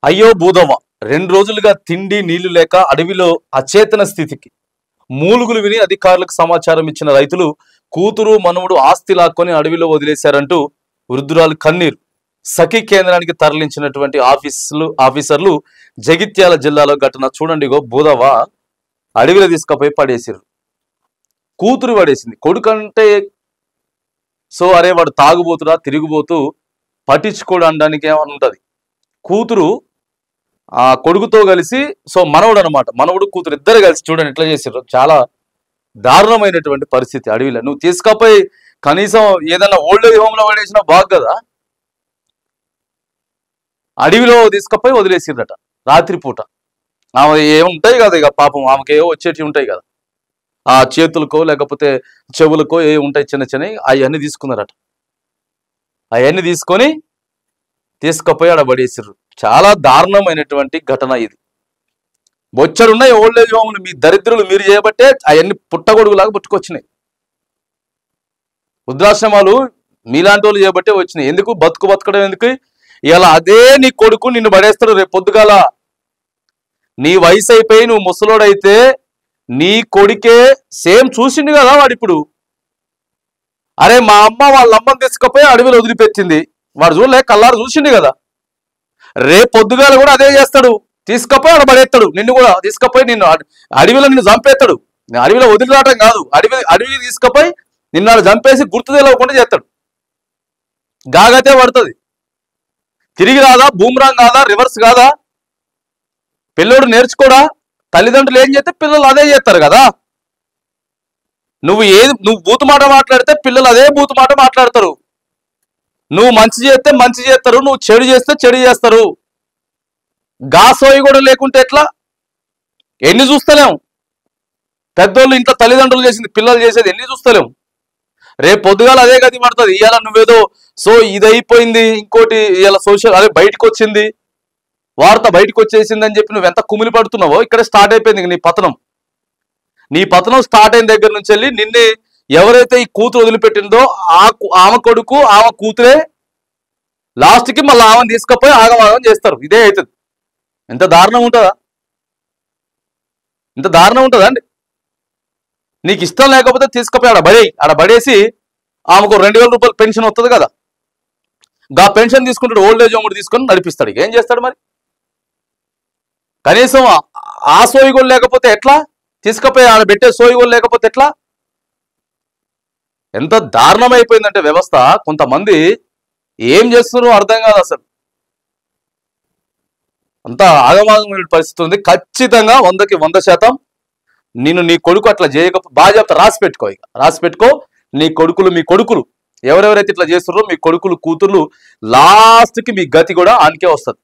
అయ్యో భూదవ్వ 2 రోజులుగా తిండి నీళ్లు లేక అడవిలో అచేతన స్థితికి మూలుగులు విని అధికారులకు సమాచారం ఇచ్చిన రైతులు కూతురు మనవడు ఆస్తి లాక్కొని అడవిలో వదిలేశారంటూ వృద్ధురాలు కన్నీరు. సఖీ కేంద్రానికి తరలించినటువంటి ఆఫీసర్లు జగిత్యాల జిల్లాలో ఘటన చూడండి. భూదవ్వ అడవిలో తీసుకుపోయి పడేసిర్రు. కూతురు పడేసింది. కొడుకంటే అరే వాడు తాగుబోతురా తిరిగిపోతూ పట్టించుకోవడానికి ఏమని ఉంటది. కూతురు ఆ కొడుకుతో కలిసి మనవడు అనమాట, మనవడు కూతురు ఇద్దరు కలిసి చూడండి ఎట్లా చేసారు. చాలా దారుణమైనటువంటి పరిస్థితి. అడవిలో నువ్వు తీసుకపోయి కనీసం ఏదైనా ఓల్డ్ ఏజ్ హోమ్ లో పడేసినా బాగు కదా. అడవిలో తీసుకపోయి వదిలేసిరట రాత్రిపూట. ఆమె ఏముంటాయి కదా, ఇక పాపం ఆమెకి ఏవో వచ్చేటివి ఉంటాయి కదా, ఆ చేతులకో లేకపోతే చెవులకో ఏ ఉంటాయి చిన్న చిన్నవి, అవన్నీ తీసుకున్నారట. అవన్నీ తీసుకపోయి ఆడ పడేసిర్రు. చాలా దారుణమైనటువంటి ఘటన ఇది. బొచ్చడున్నాయి ఓల్డ్ ఏజ్ హోమ్లు. మీ దరిద్రులు మీరు చేయబట్టే అవన్నీ పుట్టగొడుగులాగా పుట్టుకొచ్చినాయి. వృద్ధాశ్రమాలు మీలాంటి వాళ్ళు చేయబట్టే వచ్చినాయి. ఎందుకు బతకడం ఎందుకు? ఇలా అదే నీ కొడుకు నిన్ను పడేస్తాడు రేపు పొద్దుగాల. నీ వయసు అయిపోయి నువ్వు ముసలోడైతే నీ కొడుకే సేమ్ చూసిండు కదా వాడు. ఇప్పుడు అరే మా అమ్మ వాళ్ళ అమ్మని తీసుకపోయి అడవిలో వదిలిపెట్టింది, వాడు చూడలే కల్లారు చూసిండు కదా. రేపు పొద్దుగాల కూడా అదే చేస్తాడు, తీసుకపోయి ఆడ పడేస్తాడు. నిన్ను కూడా తీసుకపోయి అడవిలో నిన్ను చంపేస్తాడు. అడవిలో వదిలిరావటం కాదు, అడవికి తీసుకపోయి నిన్ను ఆడ చంపేసి గుర్తు తెలవకుండా చేస్తాడు. గాగతే పడుతుంది. తిరిగి రాదా, బూమ్రాంగ్ కాదా, రివర్స్ కాదా? పిల్లోడు నేర్చుకోడా? తల్లిదండ్రులు ఏం చేస్తే పిల్లలు అదే చేస్తారు కదా. నువ్వు బూతు మాట మాట్లాడితే పిల్లలు అదే బూతు మాట మాట్లాడతారు. నువ్వు మంచి చేస్తే మంచి చేస్తారు, నువ్వు చెడు చేస్తే చెడు చేస్తారు. గాసోయి కూడా లేకుంటే ఎట్లా? ఎన్ని చూస్తలేం? పెద్దోళ్ళు ఇంట్లో తల్లిదండ్రులు చేసింది పిల్లలు చేసేది ఎన్ని చూస్తలేం? రేపు పొద్దుగాల అదే గది పడుతుంది. ఇవాళ నువ్వేదో ఇది అయిపోయింది, ఇంకోటి ఇవాళ సోషల్ అదే బయటకు వచ్చింది, వార్త బయటకు వచ్చేసింది అని చెప్పి నువ్వు ఎంత కుమిలి పడుతున్నావో ఇక్కడ స్టార్ట్ అయిపోయింది నీ పతనం. నీ పతనం స్టార్ట్ అయిన దగ్గర నుంచి వెళ్ళి నిన్నే ఎవరైతే ఈ కూతురు వదిలిపెట్టిందో ఆమె కొడుకు ఆమె కూతురే లాస్ట్కి మళ్ళీ ఆమెను తీసుకపోయి ఆగమాగం చేస్తారు. ఇదే అవుతుంది. ఎంత దారుణం ఉంటుందా? ఇంత దారుణం ఉంటుందా అండి? నీకు ఇష్టం లేకపోతే తీసుకపోయి ఆడ పడేసి ఆమెకు 2000 రూపాయలు పెన్షన్ వస్తుంది కదా, గా పెన్షన్ తీసుకుంటాడు, ఓల్డ్ ఏజ్ హోమ్ కూడా తీసుకొని నడిపిస్తాడు. ఏం చేస్తాడు మరి? కనీసం ఆ సోయి కూడా లేకపోతే ఎట్లా? తీసుకపోయి ఆడ పెట్టే సోయి కూడా లేకపోతే ఎట్లా? ఎంత దారుణం అయిపోయిందంటే వ్యవస్థ. కొంతమంది ఏం చేస్తున్నారో అర్థం కాదు అసలు. అంత ఆగమాగమైన పరిస్థితి ఉంది. ఖచ్చితంగా 100కి 100% నీ కొడుకు అట్లా చేయకపోతే బాగా చెప్తా, రాసి పెట్టుకో. నీ కొడుకులు మీ కొడుకులు ఎవరెవరైతే ఇట్లా చేస్తున్నారో మీ కొడుకులు కూతుర్లు లాస్ట్కి మీ గతి కూడా ఆనికే వస్తుంది.